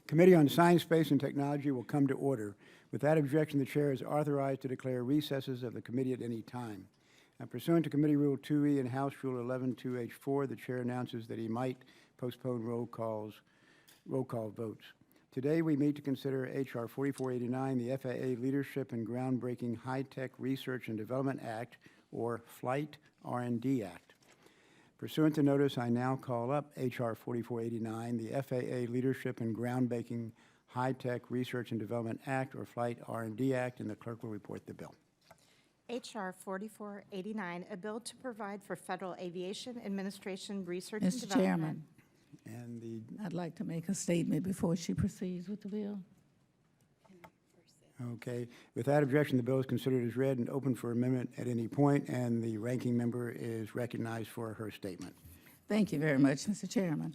Committee on Science, Space, and Technology will come to order. Without objection, the chair is authorized to declare recesses of the committee at any time. Pursuant to Committee Rule 2E and House Rule 11-2H4, the chair announces that he might postpone roll call votes. Today, we meet to consider H.R. 4489, the FAA Leadership and Groundbreaking High-Tech Research and Development Act, or Flight R&D Act. Pursuant to notice, I now call up H.R. 4489, the FAA Leadership and Groundbreaking High-Tech Research and Development Act, or Flight R&D Act, and the clerk will report the bill. H.R. 4489, a bill to provide for Federal Aviation Administration research and Mr. development. Chairman, And I'd like to make a statement before she proceeds with the bill. okay, without objection, the bill is considered as read and open for amendment at any point, and the ranking member is recognized for her statement. Thank you very much, Mr. Chairman.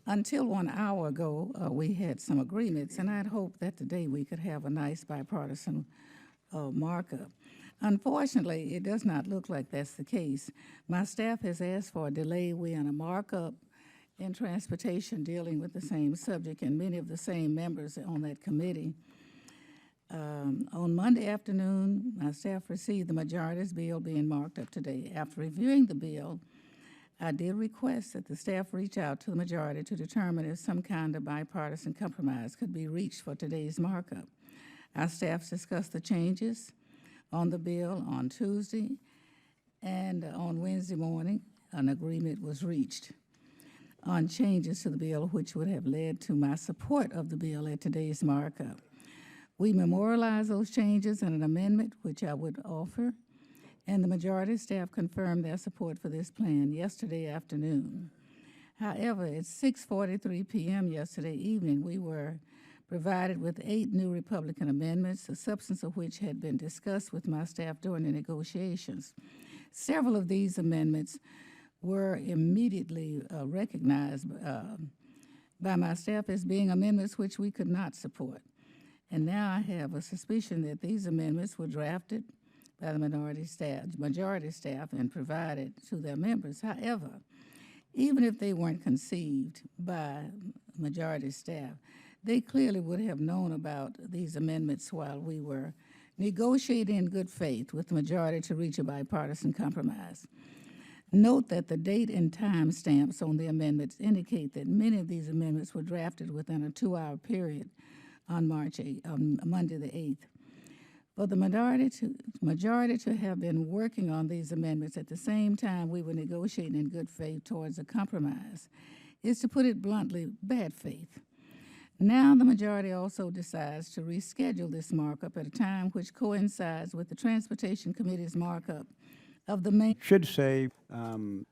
Until 1 hour ago, we had some agreements, and I'd hoped that today we could have a nice bipartisan markup. Unfortunately, it does not look like that's the case. My staff has asked for a delay. We're in a markup in transportation dealing with the same subject, and many of the same members on that committee. On Monday afternoon, my staff received the majority's bill being marked up today. After reviewing the bill, I did request that the staff reach out to the majority to determine if some kind of bipartisan compromise could be reached for today's markup. Our staff discussed the changes on the bill on Tuesday, and on Wednesday morning, an agreement was reached on changes to the bill, which would have led to my support of the bill at today's markup. We memorialized those changes in an amendment, which I would offer, and the majority staff confirmed their support for this plan yesterday afternoon. However, at 6:43 p.m. yesterday evening, we were provided with 8 new Republican amendments, the substance of which had been discussed with my staff during the negotiations. Several of these amendments were immediately recognized by my staff as being amendments which we could not support. And now I have a suspicion that these amendments were drafted by the majority staff and provided to their members. However, even if they weren't conceived by majority staff, they clearly would have known about these amendments while we were negotiating in good faith with the majority to reach a bipartisan compromise. Note that the date and time stamps on the amendments indicate that many of these amendments were drafted within a 2-hour period on Monday the 8th. For the majority to have been working on these amendments at the same time we were negotiating in good faith towards a compromise is, to put it bluntly, bad faith. Now the majority also decides to reschedule this markup at a time which coincides with the Transportation Committee's markup of the main. Should say, you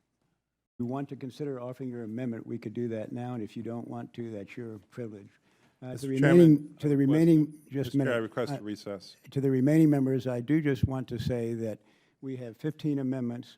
want to consider offering your amendment, we could do that now, and if you don't want to, that's your privilege. To the remaining, just a minute. I request a recess. To the remaining members, I do just want to say that we have 15 amendments.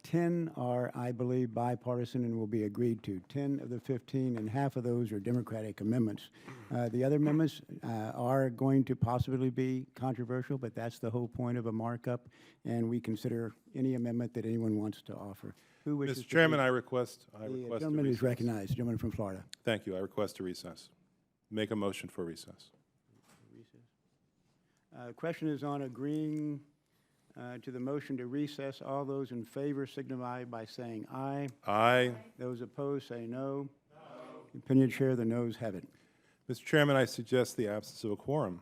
10 are, I believe, bipartisan and will be agreed to. 10 of the 15, and half of those are Democratic amendments. The other amendments are going to possibly be controversial, but that's the whole point of a markup, and we consider any amendment that anyone wants to offer. Who wishes Mr. Chairman, I request the a gentleman recess. is recognized, the gentleman from Florida. Thank you. I request a recess. Make a motion for recess. Question is on agreeing to the motion to recess. All those in favor signify by saying aye. Aye. Those opposed say no. Opinion chair, the noes have it. Mr. Chairman, I suggest the absence of a quorum.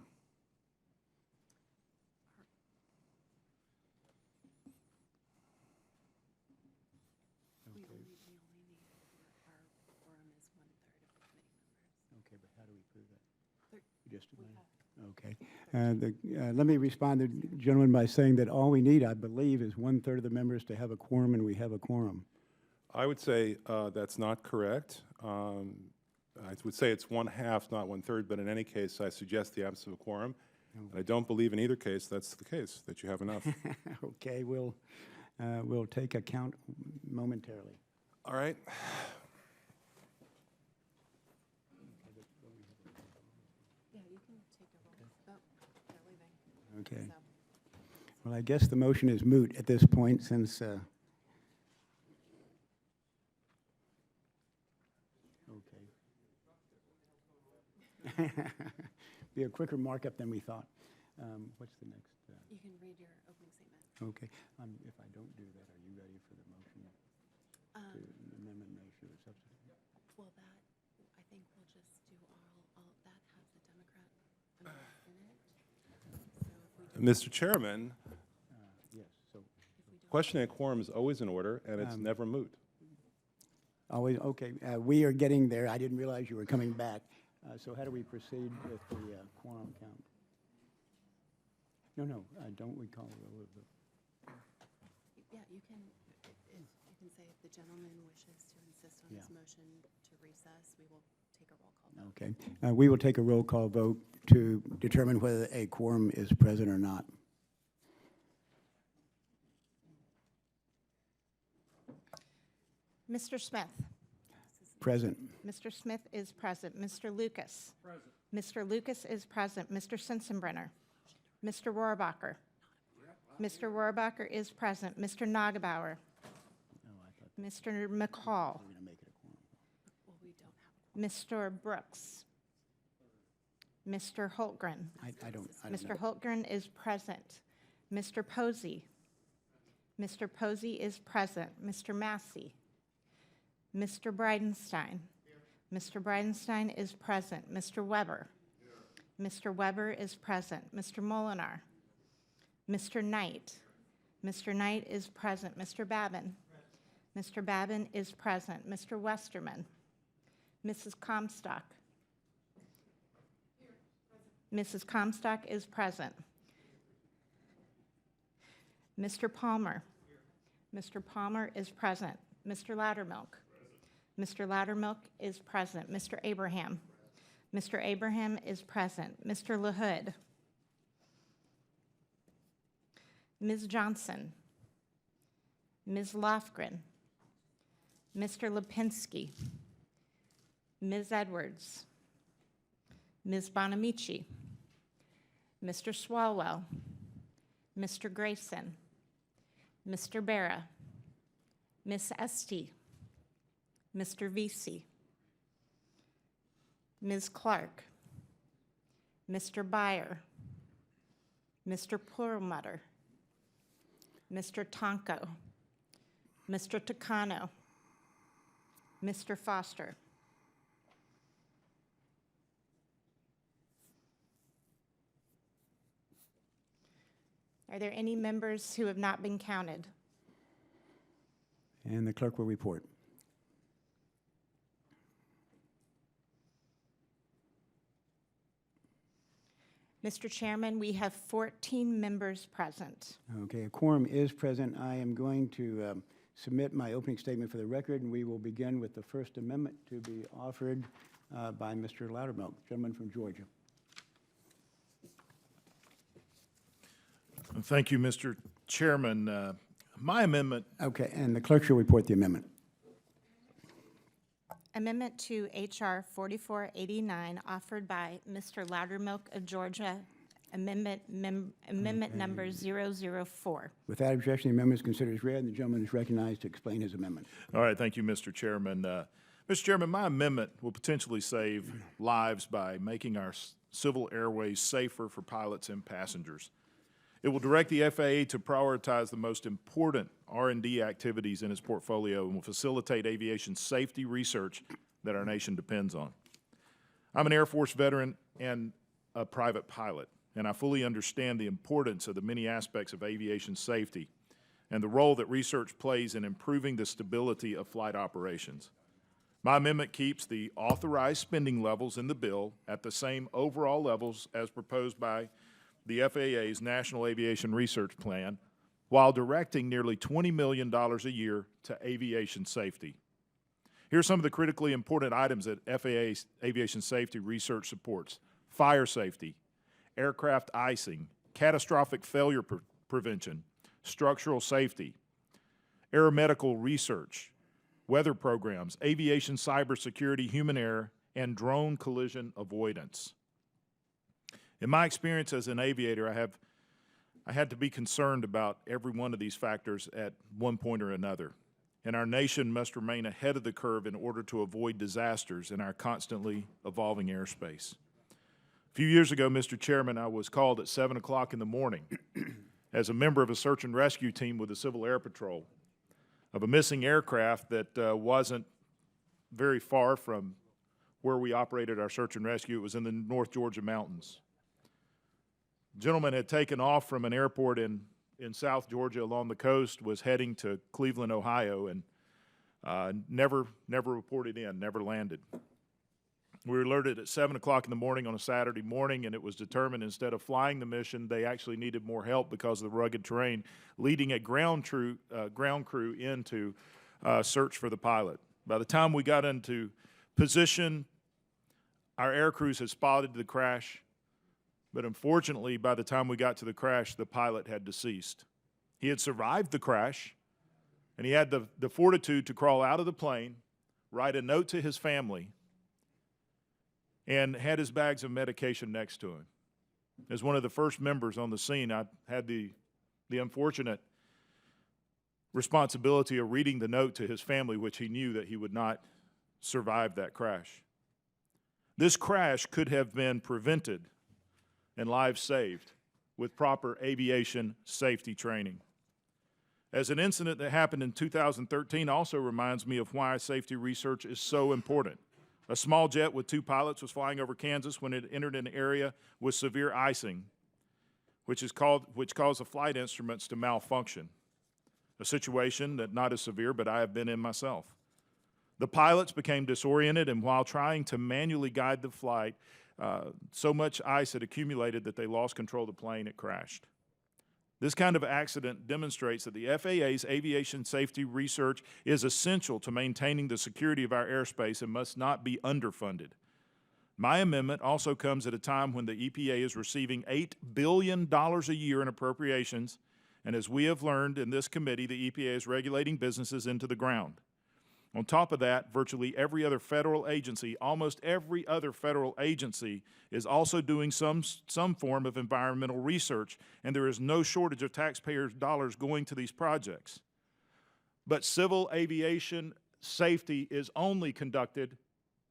Okay, but how do we prove that? Just okay. Let me respond to the gentleman by saying that all we need, I believe, is 1/3 of the members to have a quorum, and we have a quorum. I would say that's not correct. I would say it's 1/2, not 1/3, but in any case, I suggest the absence of a quorum. And I don't believe in either case that's the case, that you have enough. Okay, we'll take account momentarily. All right. Okay. Well, I guess the motion is moot at this point since okay. Be a quicker markup than we thought. What's the next? You can read your opening statement. Okay. If I don't do that, are you ready for the motion to amendment motion or substitute? Well, that, I think we'll just do all that has the Democrat amendment in it. So if we do, Mr. Chairman, Yes, so questioning a quorum is always in order, and it's never moot. always, okay, we are getting there. I didn't realize you were coming back. So how do we proceed with the quorum count? No, don't we call a roll of the... yeah, you can say if the gentleman wishes to insist on his motion to recess, we will take a roll call vote. Okay. We will take a roll call vote to determine whether a quorum is present or not. Mr. Smith? Present. Mr. Smith is present. Mr. Lucas? Present. Mr. Lucas is present. Mr. Sensenbrenner? Mr. Rohrabacher? Mr. Rohrabacher is present. Mr. Nagebauer? Mr. McCall? We're going to make it a quorum. Well, we don't have. Mr. Brooks? Mr. Holtgren? I don't Mr. know. Holtgren is present. Mr. Posey? Mr. Posey is present. Mr. Massey? Mr. Bridenstine? Mr. Bridenstine is present. Mr. Weber? Mr. Weber is present. Mr. Molinar? Mr. Knight? Mr. Knight is present. Mr. Babin? Mr. Babin is present. Mr. Westerman? Mrs. Comstock? Mrs. Comstock is present. Mr. Palmer? Mr. Palmer is present. Mr. Loudermilk? Mr. Loudermilk is present. Mr. Abraham? Mr. Abraham is present. Mr. LaHood? Ms. Johnson? Ms. Lofgren? Mr. Lipinski? Ms. Edwards? Ms. Bonamici? Mr. Swalwell? Mr. Grayson? Mr. Barra? Ms. Estee? Mr. Vesey? Ms. Clark? Mr. Byer? Mr. Perlmutter? Mr. Tonko? Mr. Takano? Mr. Foster? Are there any members who have not been counted? And the clerk will report. Mr. Chairman, we have 14 members present. Okay, a quorum is present. I am going to submit my opening statement for the record, and we will begin with the First Amendment to be offered by Mr. Loudermilk, gentleman from Georgia. Thank you, Mr. Chairman. My amendment, Okay, and the clerk shall report the amendment. Amendment to H.R. 4489, offered by Mr. Loudermilk of Georgia, amendment number 004. Without objection, the amendment is considered as read, and the gentleman is recognized to explain his amendment. all right, thank you, Mr. Chairman. Mr. Chairman, my amendment will potentially save lives by making our civil airways safer for pilots and passengers. It will direct the FAA to prioritize the most important R&D activities in its portfolio and will facilitate aviation safety research that our nation depends on. I'm an Air Force veteran and a private pilot, and I fully understand the importance of the many aspects of aviation safety and the role that research plays in improving the stability of flight operations. My amendment keeps the authorized spending levels in the bill at the same overall levels as proposed by the FAA's National Aviation Research Plan, while directing nearly $20 million a year to aviation safety. Here are some of the critically important items that FAA aviation safety research supports: fire safety, aircraft icing, catastrophic failure prevention, structural safety, aeromedical research, weather programs, aviation cybersecurity, human error, and drone collision avoidance. In my experience as an aviator, I had to be concerned about every one of these factors at one point or another, and our nation must remain ahead of the curve in order to avoid disasters in our constantly evolving airspace. A few years ago, Mr. Chairman, I was called at 7 o'clock in the morning as a member of a search and rescue team with the Civil Air Patrol of a missing aircraft that wasn't very far from where we operated our search and rescue. It was in the North Georgia mountains. The gentleman had taken off from an airport in South Georgia along the coast, was heading to Cleveland, Ohio, and never reported in, never landed. We were alerted at 7 o'clock in the morning on a Saturday morning, and it was determined instead of flying the mission, they actually needed more help because of the rugged terrain, leading a ground crew into search for the pilot. By the time we got into position, our air crews had spotted the crash, but unfortunately, by the time we got to the crash, the pilot had deceased. He had survived the crash, and he had the fortitude to crawl out of the plane, write a note to his family, and had his bags of medication next to him. As one of the first members on the scene, I had the unfortunate responsibility of reading the note to his family, which he knew that he would not survive that crash. This crash could have been prevented and lives saved with proper aviation safety training. As an incident that happened in 2013 also reminds me of why safety research is so important. A small jet with 2 pilots was flying over Kansas when it entered an area with severe icing, which caused the flight instruments to malfunction, a situation that not as severe, but I have been in myself. The pilots became disoriented, and while trying to manually guide the flight, so much ice had accumulated that they lost control of the plane. It crashed. This kind of accident demonstrates that the FAA's aviation safety research is essential to maintaining the security of our airspace and must not be underfunded. My amendment also comes at a time when the EPA is receiving $8 billion a year in appropriations, and as we have learned in this committee, the EPA is regulating businesses into the ground. On top of that, virtually every other federal agency, almost every other federal agency, is also doing some form of environmental research, and there is no shortage of taxpayers' dollars going to these projects. But civil aviation safety is only conducted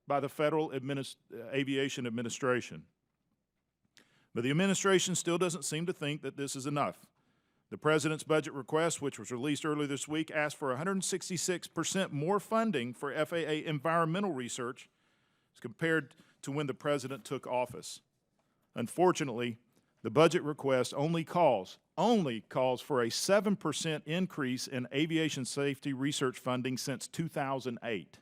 by the Federal Aviation Administration. But the administration still doesn't seem to think that this is enough. The President's budget request, which was released earlier this week, asked for 166% more funding for FAA environmental research as compared to when the President took office. Unfortunately, the budget request only calls for a 7% increase in aviation safety research funding since 2008.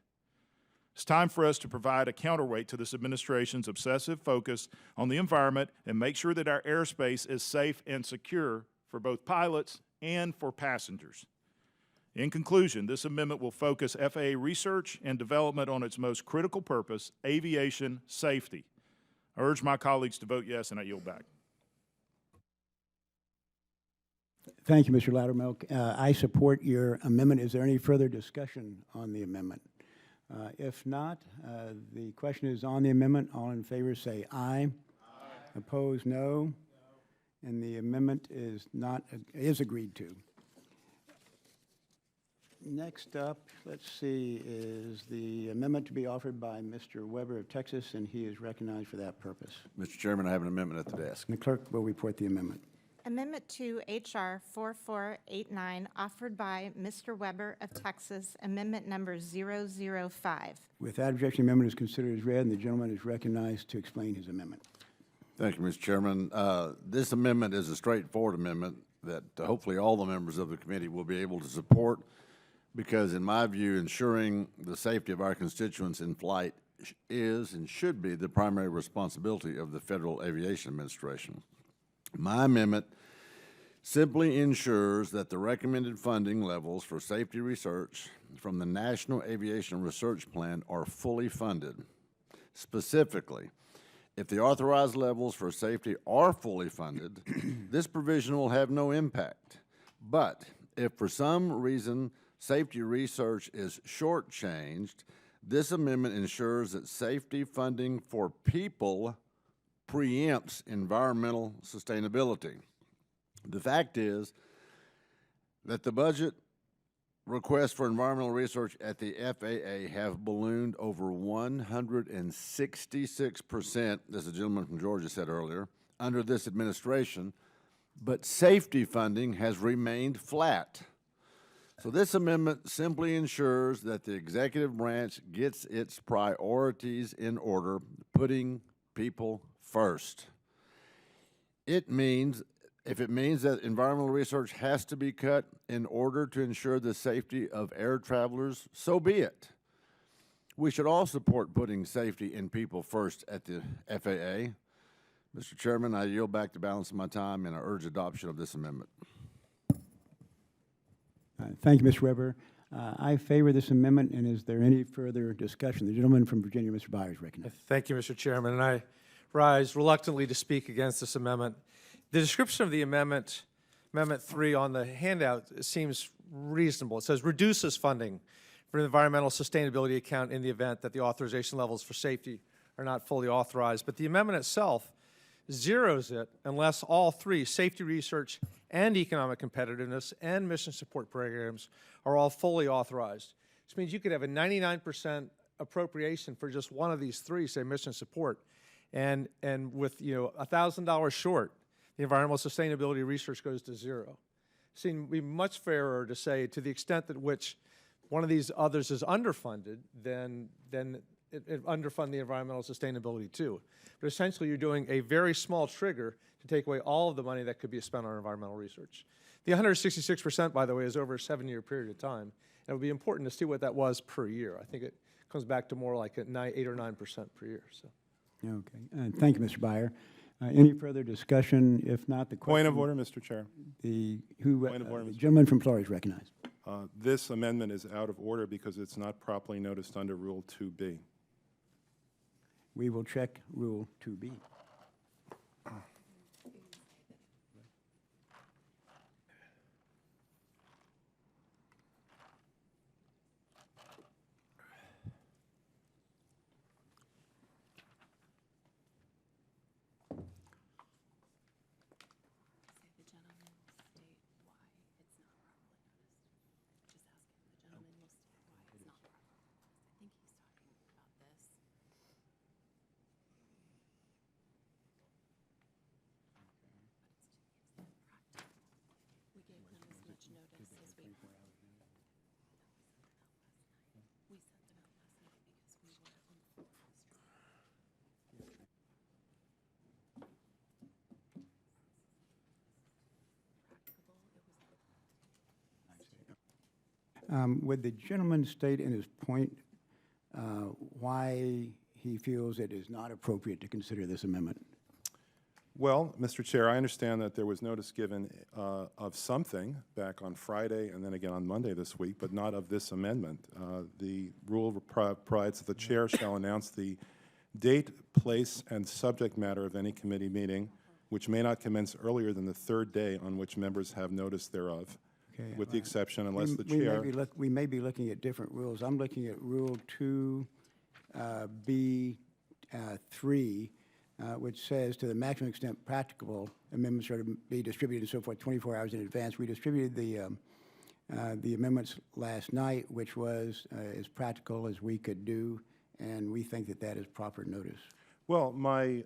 It's time for us to provide a counterweight to this administration's obsessive focus on the environment and make sure that our airspace is safe and secure for both pilots and for passengers. In conclusion, this amendment will focus FAA research and development on its most critical purpose, aviation safety. I urge my colleagues to vote yes, and I yield back. Thank you, Mr. Loudermilk. I support your amendment. Is there any further discussion on the amendment? If not, the question is on the amendment. All in favor say aye. Aye. Opposed, no. And the amendment is agreed to. Next up, let's see, is the amendment to be offered by Mr. Weber of Texas, and he is recognized for that purpose. Mr. Chairman, I have an amendment at the desk. And the clerk will report the amendment. Amendment to H.R. 4489, offered by Mr. Weber of Texas, amendment number 005. Without objection, the amendment is considered as read, and the gentleman is recognized to explain his amendment. Thank you, Mr. Chairman. This amendment is a straightforward amendment that hopefully all the members of the committee will be able to support because, in my view, ensuring the safety of our constituents in flight is and should be the primary responsibility of the Federal Aviation Administration. My amendment simply ensures that the recommended funding levels for safety research from the National Aviation Research Plan are fully funded. Specifically, if the authorized levels for safety are fully funded, this provision will have no impact. But if for some reason safety research is shortchanged, this amendment ensures that safety funding for people preempts environmental sustainability. The fact is that the budget requests for environmental research at the FAA have ballooned over 166%, as the gentleman from Georgia said earlier, under this administration, but safety funding has remained flat. So this amendment simply ensures that the executive branch gets its priorities in order, putting people first. If it means that environmental research has to be cut in order to ensure the safety of air travelers, so be it. We should all support putting safety and people first at the FAA. Mr. Chairman, I yield back the balance of my time and I urge adoption of this amendment. Thank you, Mr. Weber. I favor this amendment, and is there any further discussion? The gentleman from Virginia, Mr. Byers, recognized. Thank you, Mr. Chairman, and I rise reluctantly to speak against this amendment. The description of the amendment, Amendment 3 on the handout, seems reasonable. It says reduces funding for the environmental sustainability account in the event that the authorization levels for safety are not fully authorized. But the amendment itself zeroes it unless all three, safety research and economic competitiveness and mission support programs, are all fully authorized. Which means you could have a 99% appropriation for just one of these three, say mission support, and with $1,000 short, the environmental sustainability research goes to zero. It seems to be much fairer to say, to the extent that which one of these others is underfunded, then it underfund the environmental sustainability too. But essentially, you're doing a very small trigger to take away all of the money that could be spent on environmental research. The 166%, by the way, is over a 7-year period of time. And it would be important to see what that was per year. I think it comes back to more like 8 or 9% per year. So. Okay. Thank you, Mr. Byer. Any further discussion? If not, the question. Point of order, Mr. Chair. The Point of order, the Mr. gentleman from Florida is recognized. This amendment is out of order because it's not properly noticed under Rule 2B. We will check Rule 2B. Say the gentleman will state why it's not properly noticed. Just ask him. The gentleman will state why it's not properly noticed. I think he's talking about this. We gave them as much notice as we sent them out last night. We sent them out last night because we were on the floor yesterday. Practicable, it was Would the gentleman state in his point why he feels it is not appropriate to consider this amendment? Well, Mr. Chair, I understand that there was notice given of something back on Friday and then again on Monday this week, but not of this amendment. The rule provides that the chair shall announce the date, place, and subject matter of any committee meeting, which may not commence earlier than the third day on which members have notice thereof, Okay, with the exception unless the we may chair... we may be looking at different rules. I'm looking at Rule 2B3, which says, to the maximum extent practicable, amendments are to be distributed and so forth 24 hours in advance. We distributed the amendments last night, which was as practical as we could do, and we think that that is proper notice. Well, my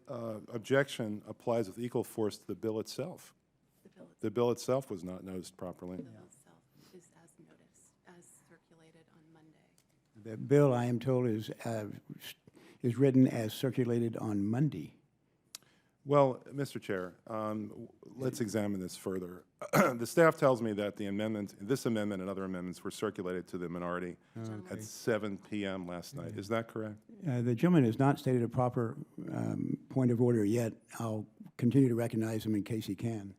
objection applies with equal force to the bill itself. The bill itself was not noticed properly. The bill itself is as noticed, as circulated on Monday. The bill, I am told, is written as circulated on Monday. Well, Mr. Chair, let's examine this further. The staff tells me that the amendment, this amendment and other amendments were circulated to the minority at 7 p.m. last night. Is that correct? The gentleman has not stated a proper point of order yet. I'll continue to recognize him in case he can.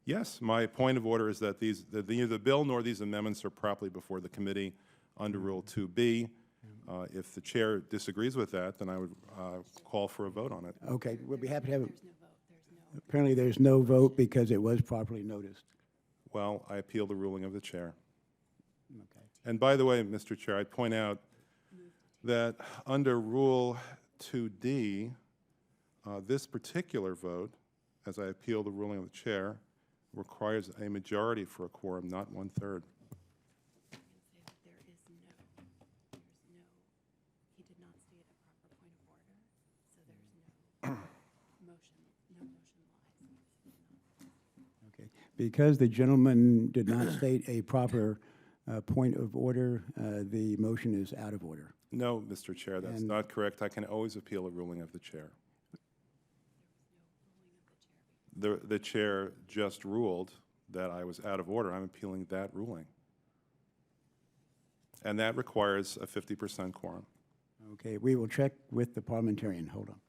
Yes, my point of order is that neither the bill nor these amendments are properly before the committee under Rule 2B. If the chair disagrees with that, then I would call for a vote on it. Okay, we'll be happy to have it. There's no vote. There's no. Apparently, there's no vote because it was properly noticed. Well, I appeal the ruling of the chair. Okay. And by the way, Mr. Chair, I'd point out that under Rule 2D, this particular vote, as I appeal the ruling of the chair, requires a majority for a quorum, not 1/3. lies. Okay. Because the gentleman did not state a proper point of order, the motion is out of order. No, Mr. Chair, that's And- not correct. I can always appeal a ruling of the chair. The chair just ruled that I was out of order. I'm appealing that ruling. And that requires a 50% quorum. Okay, we will check with the parliamentarian. Hold on.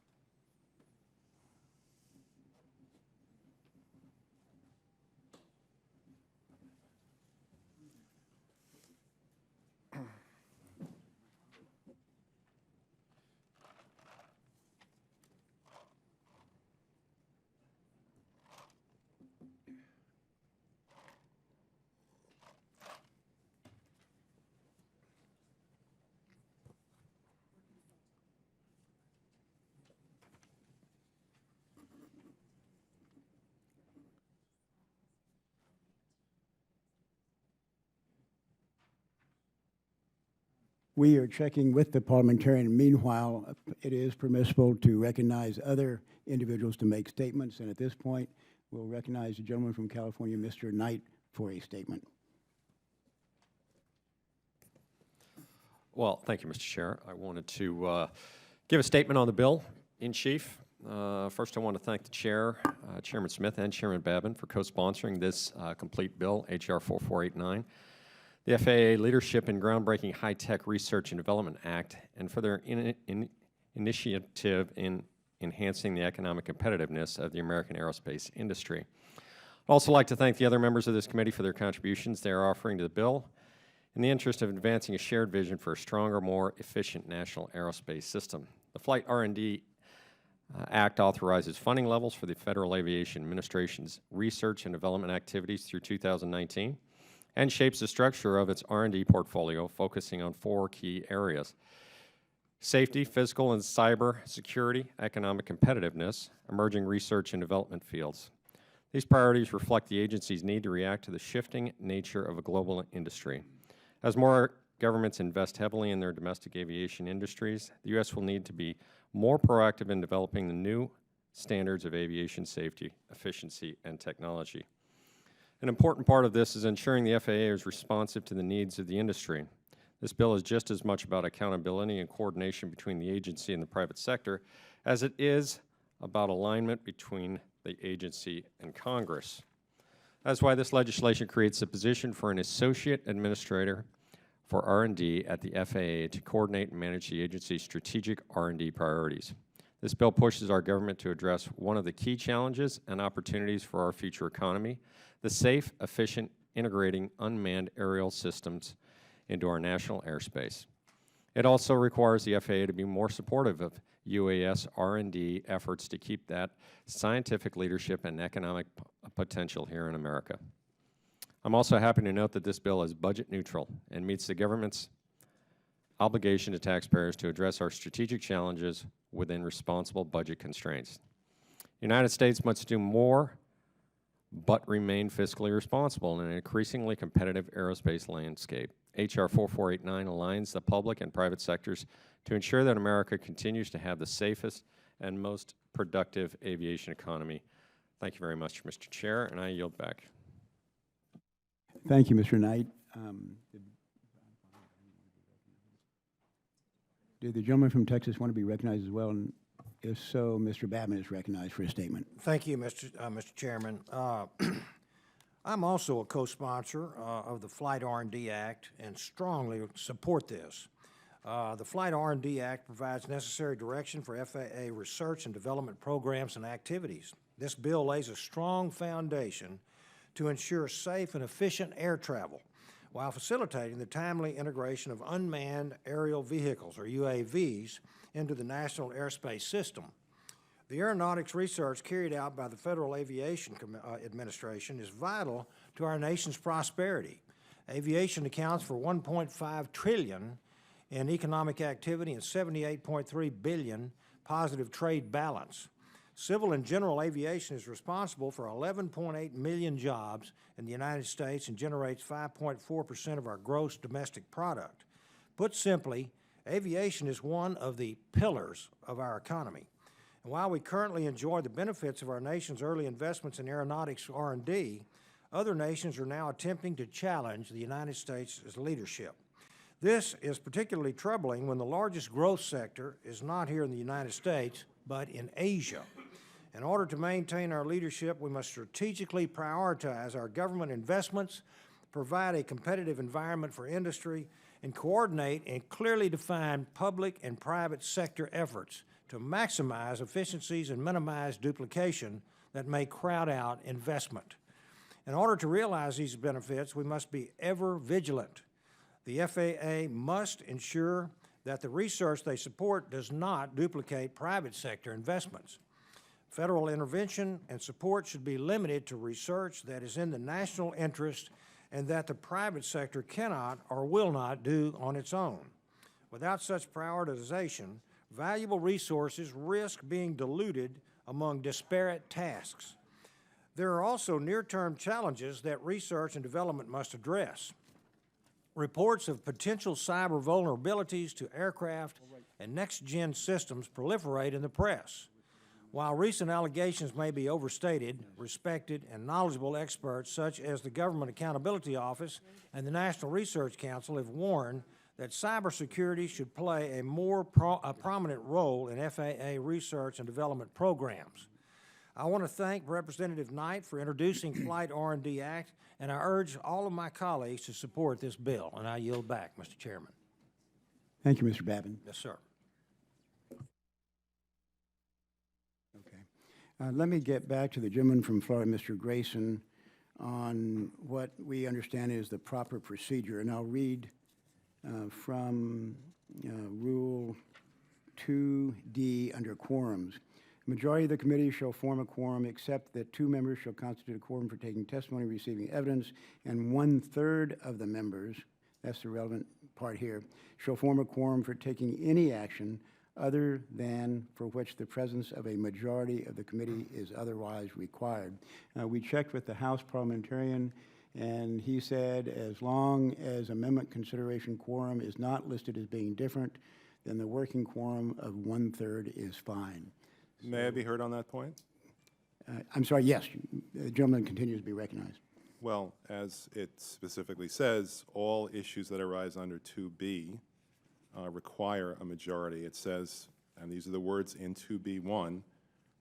We are checking with the parliamentarian. Meanwhile, it is permissible to recognize other individuals to make statements, and at this point, we'll recognize the gentleman from California, Mr. Knight, for a statement. Well, thank you, Mr. Chair. I wanted to give a statement on the bill in chief. First, I want to thank the chair, Chairman Smith and Chairman Babin, for co-sponsoring this complete bill, H.R. 4489. The FAA Leadership in Groundbreaking High-Tech Research and Development Act, and for their initiative in enhancing the economic competitiveness of the American aerospace industry. I'd also like to thank the other members of this committee for their contributions they are offering to the bill in the interest of advancing a shared vision for a stronger, more efficient national aerospace system. The Flight R&D Act authorizes funding levels for the Federal Aviation Administration's research and development activities through 2019 and shapes the structure of its R&D portfolio, focusing on 4 key areas: safety, physical and cyber security, economic competitiveness, emerging research and development fields. These priorities reflect the agency's need to react to the shifting nature of a global industry. As more governments invest heavily in their domestic aviation industries, the U.S. will need to be more proactive in developing the new standards of aviation safety, efficiency, and technology. An important part of this is ensuring the FAA is responsive to the needs of the industry. This bill is just as much about accountability and coordination between the agency and the private sector as it is about alignment between the agency and Congress. That's why this legislation creates a position for an associate administrator for R&D at the FAA to coordinate and manage the agency's strategic R&D priorities. This bill pushes our government to address one of the key challenges and opportunities for our future economy: the safe, efficient, integrating unmanned aerial systems into our national airspace. It also requires the FAA to be more supportive of UAS R&D efforts to keep that scientific leadership and economic potential here in America. I'm also happy to note that this bill is budget neutral and meets the government's obligation to taxpayers to address our strategic challenges within responsible budget constraints. The United States must do more but remain fiscally responsible in an increasingly competitive aerospace landscape. H.R. 4489 aligns the public and private sectors to ensure that America continues to have the safest and most productive aviation economy. Thank you very much, Mr. Chair, and I yield back. Thank you, Mr. Knight. Did the gentleman from Texas want to be recognized as well? And if so, Mr. Babin is recognized for a statement. Thank you, Mr. Chairman. I'm also a co-sponsor of the Flight R&D Act and strongly support this. The Flight R&D Act provides necessary direction for FAA research and development programs and activities. This bill lays a strong foundation to ensure safe and efficient air travel while facilitating the timely integration of unmanned aerial vehicles, or UAVs, into the national airspace system. The aeronautics research carried out by the Federal Aviation Administration is vital to our nation's prosperity. Aviation accounts for $1.5 trillion in economic activity and $78.3 billion positive trade balance. Civil and general aviation is responsible for 11.8 million jobs in the United States and generates 5.4% of our gross domestic product. Put simply, aviation is one of the pillars of our economy. And while we currently enjoy the benefits of our nation's early investments in aeronautics R&D, other nations are now attempting to challenge the United States' leadership. This is particularly troubling when the largest growth sector is not here in the United States, but in Asia. In order to maintain our leadership, we must strategically prioritize our government investments, provide a competitive environment for industry, and coordinate and clearly define public and private sector efforts to maximize efficiencies and minimize duplication that may crowd out investment. In order to realize these benefits, we must be ever vigilant. The FAA must ensure that the research they support does not duplicate private sector investments. Federal intervention and support should be limited to research that is in the national interest and that the private sector cannot or will not do on its own. Without such prioritization, valuable resources risk being diluted among disparate tasks. There are also near-term challenges that research and development must address. Reports of potential cyber vulnerabilities to aircraft and next-gen systems proliferate in the press. While recent allegations may be overstated, respected and knowledgeable experts such as the Government Accountability Office and the National Research Council have warned that cybersecurity should play a prominent role in FAA research and development programs. I want to thank Representative Knight for introducing Flight R&D Act, and I urge all of my colleagues to support this bill, and I yield back, Mr. Chairman. Thank you, Mr. Babin. Yes, sir. Okay. Let me get back to the gentleman from Florida, Mr. Grayson, on what we understand is the proper procedure, and I'll read from Rule 2D under quorums. The majority of the committee shall form a quorum except that 2 members shall constitute a quorum for taking testimony, receiving evidence, and 1/3 of the members, that's the relevant part here, shall form a quorum for taking any action other than for which the presence of a majority of the committee is otherwise required. We checked with the House parliamentarian, and he said as long as amendment consideration quorum is not listed as being different, then the working quorum of 1/3 is fine. May I be heard on that point? I'm sorry, yes, the gentleman continues to be recognized. Well, as it specifically says, all issues that arise under 2B require a majority. It says, and these are the words in 2B1,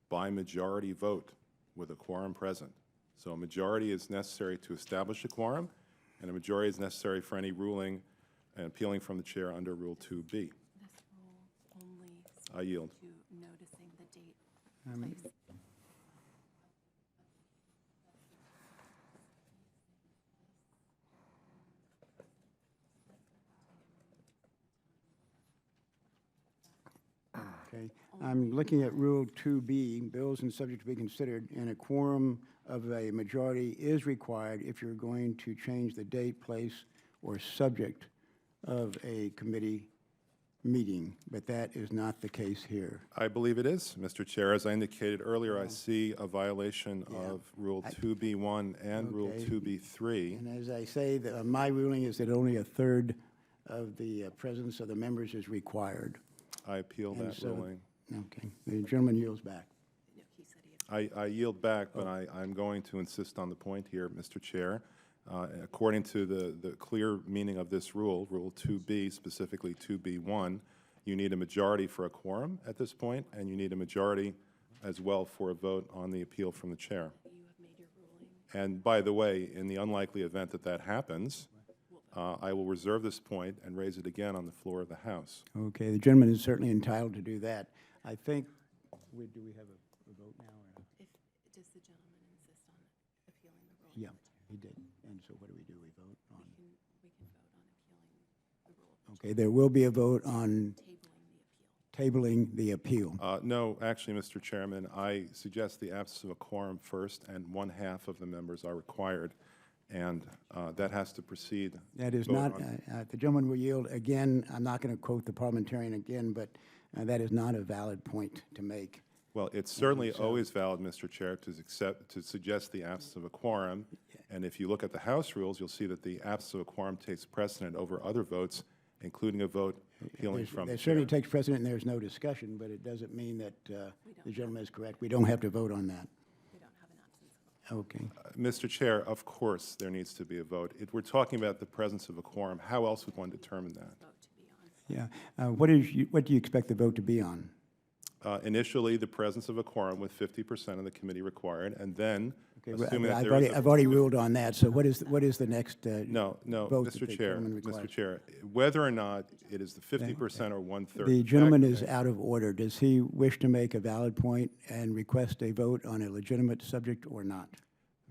by majority vote with a quorum present. So a majority is necessary to establish a quorum, and a majority is necessary for any ruling and appealing from the chair under Rule 2B. This rule only I yield. to noticing the date, place. Okay, I'm looking at Rule 2B, bills and subject to be considered, and a quorum of a majority is required if you're going to change the date, place, or subject of a committee meeting, but that is not the case here. I believe it is, Mr. Chair. As I indicated earlier, I see a violation of Rule 2B1 and Rule Okay. 2B3. And as I say, my ruling is that only 1/3 of the presence of the members is required. I appeal And that so- ruling. Okay, the gentleman yields back. No, he said he had. I yield back, but I'm going to insist on the point here, Mr. Chair. According to the clear meaning of this rule, Rule 2B, specifically 2B1, you need a majority for a quorum at this point, and you need a majority as well for a vote on the appeal from the chair. You have made your ruling. And by the way, in the unlikely event that that happens, I will reserve this point and raise it again on the floor of the House. Okay, the gentleman is certainly entitled to do that. I think, do we have a vote now? Or? Does the gentleman insist on appealing the ruling? Yeah, he did. And so what do? We vote on? We can vote on appealing the rule, Okay, there will be a vote on tabling the appeal. tabling the appeal. No, actually, Mr. Chairman, I suggest the absence of a quorum first, and 1/2 of the members are required, and that has to proceed. That is vote not, on- the gentleman will yield again. I'm not going to quote the parliamentarian again, but that is not a valid point to make. Well, it's certainly always valid, Mr. Chair, to suggest the absence of a quorum, and if you look at the House rules, you'll see that the absence of a quorum takes precedent over other votes including a vote appealing from the It chair. certainly takes precedent, and there's no discussion, but it doesn't mean that the gentleman is correct. We don't have to vote on that. We don't have an absence of Okay. Mr. Chair, of course, there needs to be a vote. We're talking about the presence of a quorum. How else would one determine that? vote to be on. Yeah. What do you expect the vote to be on? Initially, the presence of a quorum with 50% of the committee required, and then, Okay, well, assuming that I've there already, is a... I've already ruled on that, so what is the next No, vote that Mr. the Chair, gentleman requires? Mr. Chair, whether or not it is the 50% or one-third... The fact gentleman that- is out of order. Does he wish to make a valid point and request a vote on a legitimate subject or not?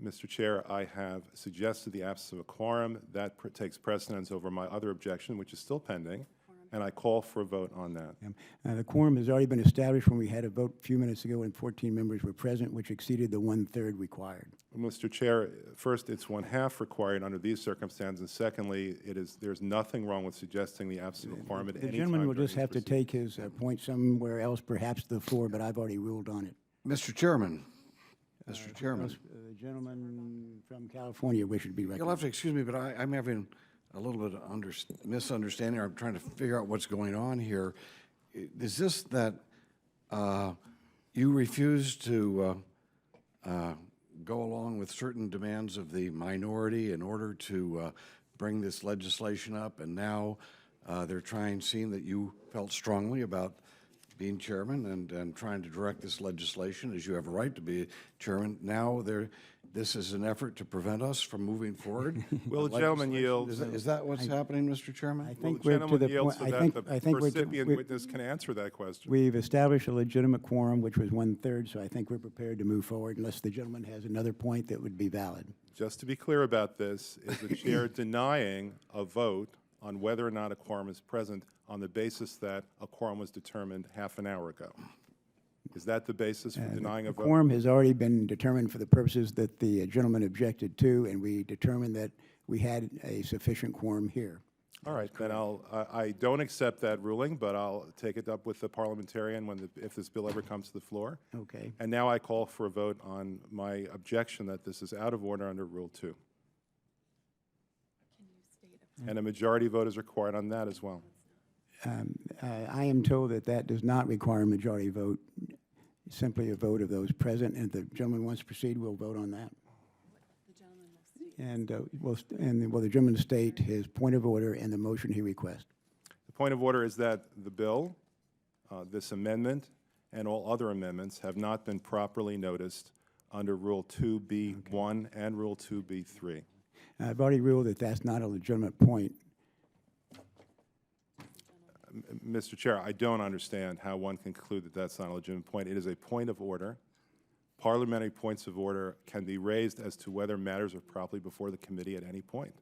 Mr. Chair, I have suggested the absence of a quorum. That takes precedence over my other objection, which is still pending, and I call for a vote on that. The quorum has already been established when we had a vote a few minutes ago and 14 members were present, which exceeded the one-third required. Mr. Chair, first, it's one-half required under these circumstances, and secondly, there's nothing wrong with suggesting the absence of a quorum at any The time. gentleman will during just these have to proceedings. take his point somewhere else, perhaps the floor, but I've already ruled on it. Mr. Chairman, Mr. Chairman, The gentleman from California wishes to be you'll have recognized. to excuse me, but I'm having a little bit of misunderstanding, or I'm trying to figure out what's going on here. Is this that you refuse to go along with certain demands of the minority in order to bring this legislation up, and now they're trying, seeing that you felt strongly about being chairman and trying to direct this legislation, as you have a right to be chairman, now this is an effort to prevent us from moving forward? Will the gentleman yield? Is that what's happening, Mr. I Chairman? Will the think we're to gentleman the yield point, so I that think, the I think we're to, recipient witness can answer that question? we've established a legitimate quorum, which was one-third, so I think we're prepared to move forward unless the gentleman has another point that would be valid. Just to be clear about this, is the chair denying a vote on whether or not a quorum is present on the basis that a quorum was determined half an hour ago? Is that the basis for denying a The vote? quorum has already been determined for the purposes that the gentleman objected to, and we determined that we had a sufficient quorum here. All right, then I don't accept that ruling, but I'll take it up with the parliamentarian if this bill ever comes to the floor. Okay. And now I call for a vote on my objection that this is out of order under Rule 2. And a majority vote is required on that as well. I am told that that does not require a majority vote, simply a vote of those present, and if the gentleman wants to proceed, we'll vote on that. The gentleman will state. And will the gentleman state his point of order and the motion he requests? The point of order is that the bill, this amendment, and all other amendments have not been properly noticed under Rule 2B1 and Rule 2B3. I've already ruled that that's not a legitimate point. Mr. Chair, I don't understand how one can conclude that that's not a legitimate point. It is a point of order. Parliamentary points of order can be raised as to whether matters are properly before the committee at any point.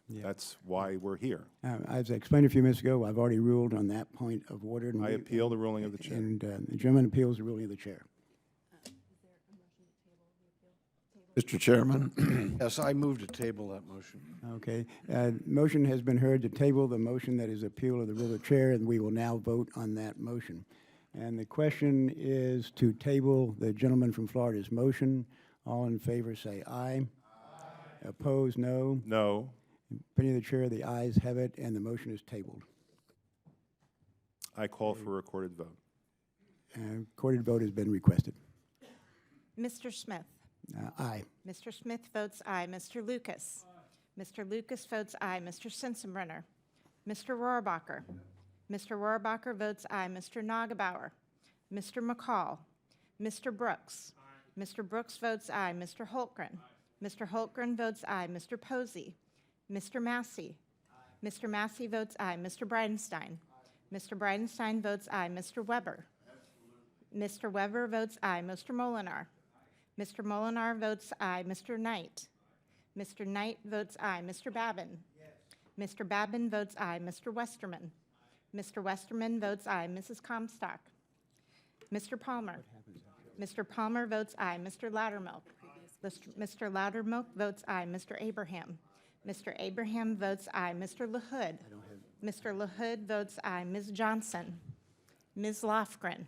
That's why we're here. As I explained a few minutes ago, I've already ruled on that point of order. And I appeal the ruling of the chair. And the gentleman appeals the ruling of the chair. Mr. Chairman? Yes, I move to table that motion. Okay. Motion has been heard to table the motion that is appeal of the rule of the chair, and we will now vote on that motion. And the question is to table the gentleman from Florida's motion. All in favor say aye. Aye. Opposed, no. No. Opinion of the chair, the ayes have it, and the motion is tabled. I call for a recorded vote. Recorded vote has been requested. Mr. Smith? Aye. Mr. Smith votes aye. Mr. Lucas? Mr. Lucas votes aye. Mr. Sensenbrenner? Mr. Rohrabacher? Mr. Rohrabacher votes aye. Mr. Nagebauer? Mr. McCall? Mr. Brooks? Mr. Brooks votes aye. Mr. Holtgren? Mr. Holtgren votes aye. Mr. Posey? Mr. Massey? Mr. Massey votes aye. Mr. Bridenstine? Mr. Bridenstine votes aye. Mr. Weber? Mr. Weber votes aye. Mr. Molinar? Mr. Molinar votes aye. Mr. Knight? Mr. Knight votes aye. Mr. Babin? Mr. Babin votes aye. Mr. Westerman? Mr. Westerman votes aye. Mrs. Comstock? Mr. Palmer? Mr. Palmer votes aye. Mr. Loudermilk? Mr. Loudermilk votes aye. Mr. Abraham? Mr. Abraham votes aye. Mr. LaHood? Mr. LaHood votes aye. Ms. Johnson? Ms. Lofgren?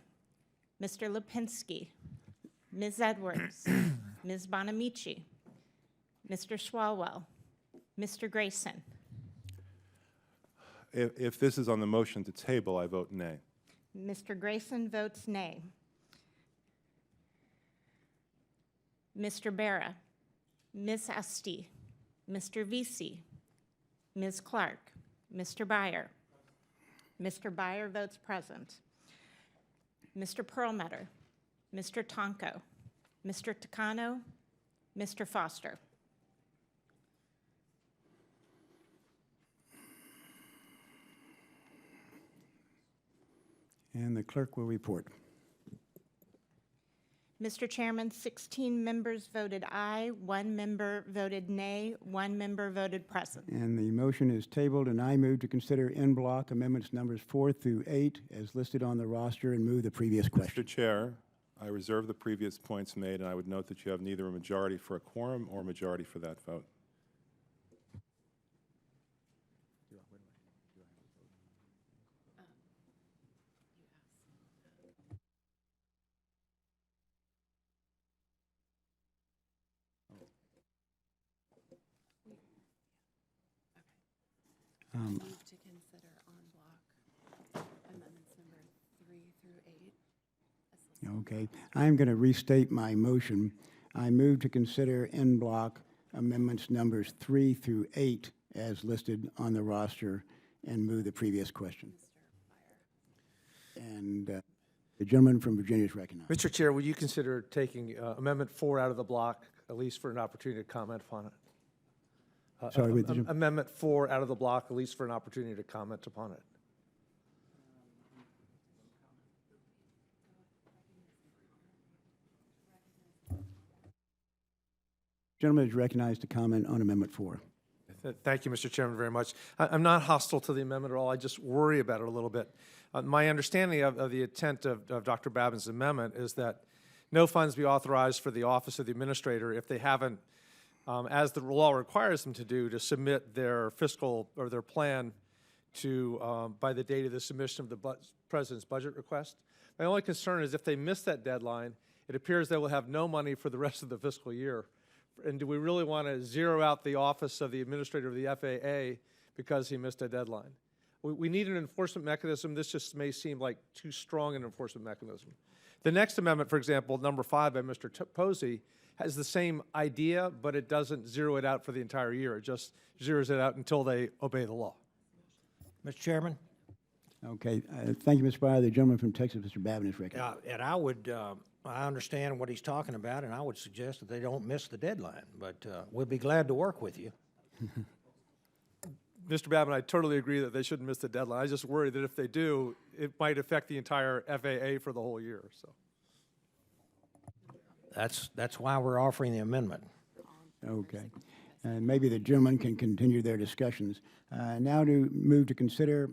Mr. Lipinski? Ms. Edwards? Ms. Bonamici? Mr. Swalwell? Mr. Grayson? if this is on the motion to table, I vote nay. Mr. Grayson votes nay. Mr. Barra, Ms. Esti, Mr. Vesey, Ms. Clark, Mr. Byer. Mr. Byer votes present. Mr. Perlmutter, Mr. Tonko, Mr. Takano, Mr. Foster. And the clerk will report. Mr. Chairman, 16 members voted aye, 1 member voted nay, 1 member voted present. And the motion is tabled, and I move to consider en bloc amendments numbers 4 through 8 as listed on the roster and move the previous question. Mr. Chair, I reserve the previous points made, and I would note that you have neither a majority for a quorum or a majority for that vote. Move to consider en bloc amendments number 3 through 8. as listed. Okay, I'm going to restate my motion. I move to consider en bloc amendments numbers 3 through 8 as listed on the roster and move the previous question. And the gentleman from Virginia is recognized. Mr. Chair, would you consider taking Amendment 4 out of the block, at least for an opportunity to comment upon it? Sorry, with the- Amendment 4 out of the block, at least for an opportunity to comment upon it. Gentleman is recognized to comment on Amendment 4. Thank you, Mr. Chairman, very much. I'm not hostile to the amendment at all. I just worry about it a little bit. My understanding of the intent of Dr. Babin's amendment is that no funds be authorized for the Office of the Administrator if they haven't, as the law requires them to do, to submit their fiscal or their plan to, by the date of the submission of the President's budget request. My only concern is if they miss that deadline, it appears they will have no money for the rest of the fiscal year. And do we really want to zero out the Office of the Administrator of the FAA because he missed a deadline? We need an enforcement mechanism. This just may seem like too strong an enforcement mechanism. The next amendment, for example, number 5 by Mr. Posey, has the same idea, but it doesn't zero it out for the entire year. It just zeroes it out until they obey the law. Mr. Chairman? Okay, thank you, Mr. Breyer. The gentleman from Texas, Mr. Babin, is recognized. And I would, I understand what he's talking about, and I would suggest that they don't miss the deadline, but we'll be glad to work with you. Mr. Babin, I totally agree that they shouldn't miss the deadline. I just worry that if they do, it might affect the entire FAA for the whole year, so. That's why we're offering the amendment. Okay. And maybe the gentleman can continue their discussions. Now to move to consider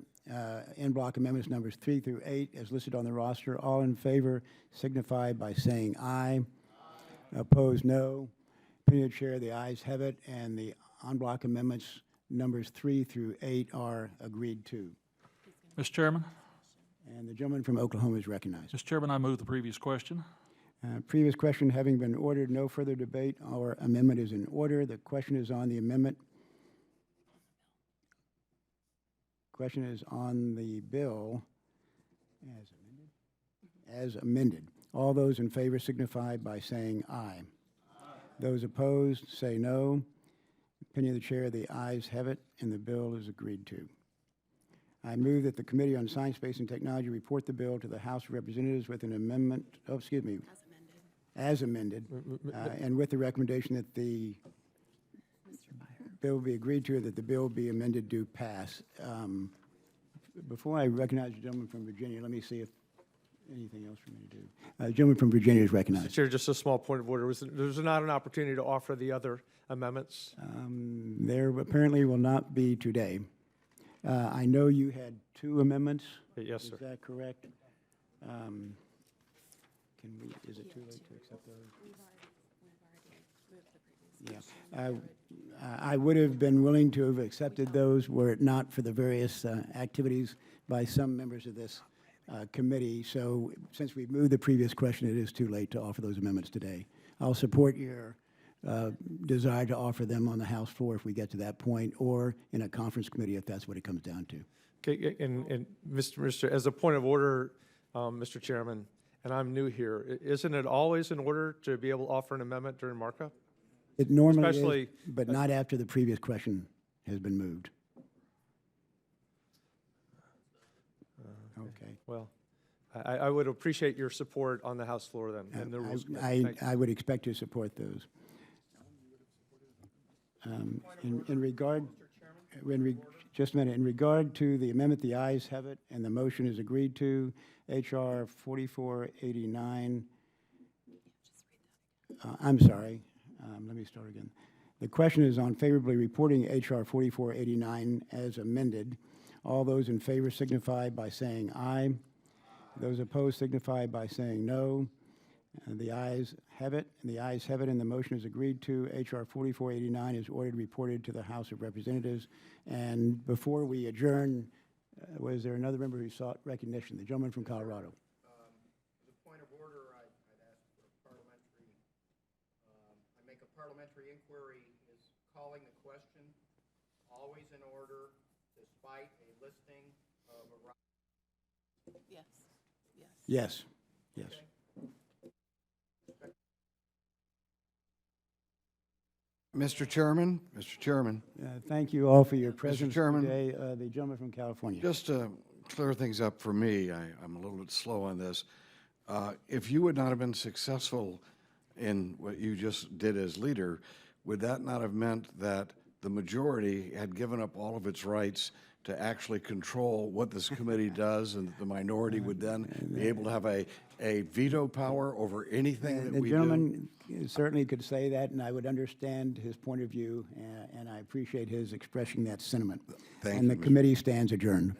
en bloc amendments numbers 3 through 8 as listed on the roster. All in favor signify by saying aye. Opposed, no. Opinion of the chair, the ayes have it, and the en bloc amendments numbers 3 through 8 are agreed to. Mr. Chairman? And the gentleman from Oklahoma is recognized. Mr. Chairman, I move the previous question. Previous question having been ordered, no further debate. Our amendment is in order. The question is on the amendment. Question is on the bill as amended. As amended. All those in favor signify by saying aye. Those opposed say no. Opinion of the chair, the ayes have it, and the bill is agreed to. I move that the Committee on Science, Space, and Technology report the bill to the House of Representatives with an amendment, as amended, and with the recommendation that the bill be agreed to, that the bill be amended to pass. Before I recognize the gentleman from Virginia, let me see if anything else for me to do. The gentleman from Virginia is recognized. Chair, just a small point of order. Was not an opportunity to offer the other amendments? There apparently will not be today. I know you had 2 amendments. Yes, sir. Is that correct? Can we, is it too late to accept those? We've already moved the previous. Yeah. I would have been willing to have accepted those were it not for the various activities by some members of this committee. So since we've moved the previous question, it is too late to offer those amendments today. I'll support your desire to offer them on the House floor if we get to that point, or in a conference committee if that's what it comes down to. Okay, and Mr., as a point of order, Mr. Chairman, and I'm new here, isn't it always in order to be able to offer an amendment during markup? It normally is, Especially- but not after the previous question has been moved. Okay. Well, I would appreciate your support on the House floor then, and the rules committee. Thank you. I would expect to support those. In regard, just a minute, in regard to the amendment, the ayes have it, and the motion is agreed to. H.R. 4489. I'm sorry. Let me start again. The question is on favorably reporting H.R. 4489 as amended. All those in favor signify by saying aye. Those opposed signify by saying no. The ayes have it, and the ayes have it, and the motion is agreed to. H.R. 4489 is ordered reported to the House of Representatives. And before we adjourn, was there another member who sought recognition? The gentleman from Colorado. As a point of order, I'd ask for a parliamentary, I make a parliamentary inquiry. Is calling the question always in order despite a listing of a right? Yes, yes. Yes, yes. Okay. Mr. Chairman, Thank you all for your presence Chairman. today. The gentleman from California. just to clear things up for me, I'm a little bit slow on this. If you would not have been successful in what you just did as leader, would that not have meant that the majority had given up all of its rights to actually control what this committee does, and the minority would then be able to have a veto power over anything that The we do? gentleman certainly could say that, and I would understand his point of view, and I appreciate his expressing that sentiment. Thank And you, the Mr. committee stands adjourned.